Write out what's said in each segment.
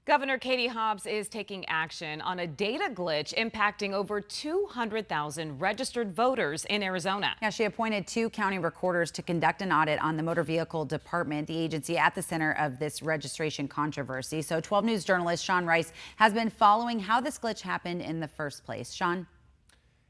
Governor Katie Hobbs is taking action on a data glitch impacting over 200,000 registered voters in Arizona. Yeah, she appointed 2 county recorders to conduct an audit on the motor vehicle department, the agency at the center of this registration controversy. So 12 News journalist Sean Rice has been following how this glitch happened in the first place. Sean?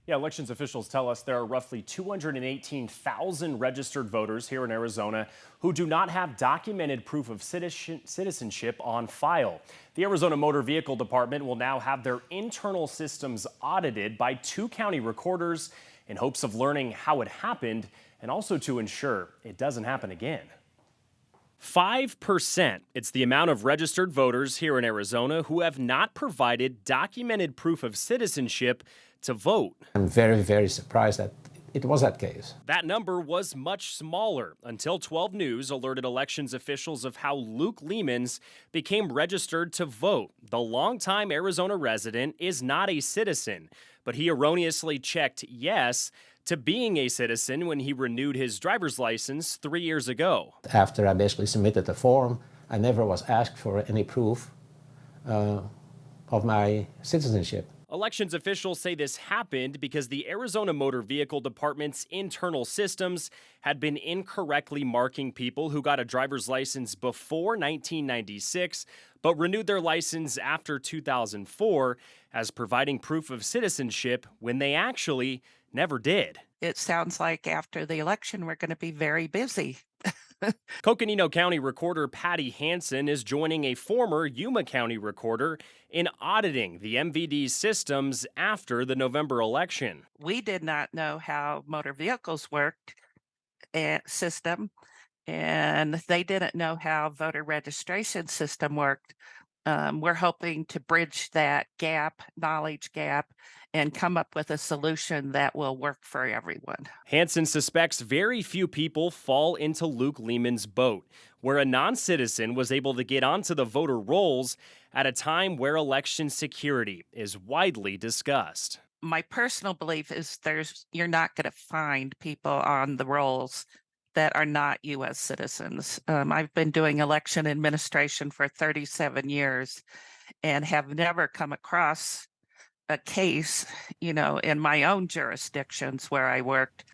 Yeah, elections officials tell us there are roughly 218,000 registered voters here in Arizona who do not have documented proof of citizenship on file. The Arizona Motor Vehicle Department will now have their internal systems audited by 2 county recorders in hopes of learning how it happened and also to ensure it doesn't happen again. 5%. It's the amount of registered voters here in Arizona who have not provided documented proof of citizenship to vote. I'm very, very surprised that it was that case. That number was much smaller until 12 News alerted elections officials of how Luke Lehmans became registered to vote. The longtime Arizona resident is not a citizen, but he erroneously checked yes to being a citizen when he renewed his driver's license 3 years ago. After I basically submitted the form, I never was asked for any proof of my citizenship. Elections officials say this happened because the Arizona Motor Vehicle Department's internal systems had been incorrectly marking people who got a driver's license before 1996 but renewed their license after 2004 as providing proof of citizenship when they actually never did. It sounds like after the election, we're going to be very busy. Coconino County Recorder Patty Hansen is joining a former Yuma County recorder in auditing the MVD systems after the November election. We did not know how motor vehicles worked system, and they didn't know how voter registration system worked. We're hoping to bridge that gap, knowledge gap, and come up with a solution that will work for everyone. Hansen suspects very few people fall into Luke Lehman's boat, where a non-citizen was able to get onto the voter rolls at a time where election security is widely discussed. My personal belief is you're not going to find people on the rolls that are not U.S. citizens. I've been doing election administration for 37 years and have never come across a case, in my own jurisdictions where I worked.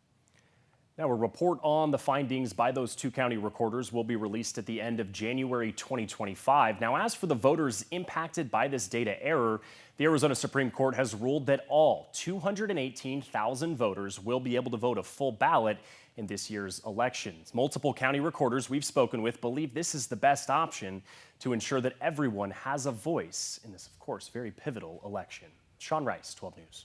Now, a report on the findings by those 2 county recorders will be released at the end of January 2025. Now, as for the voters impacted by this data error, the Arizona Supreme Court has ruled that all 218,000 voters will be able to vote a full ballot in this year's elections. Multiple county recorders we've spoken with believe this is the best option to ensure that everyone has a voice in this, of course, very pivotal election. Sean Rice, 12 News.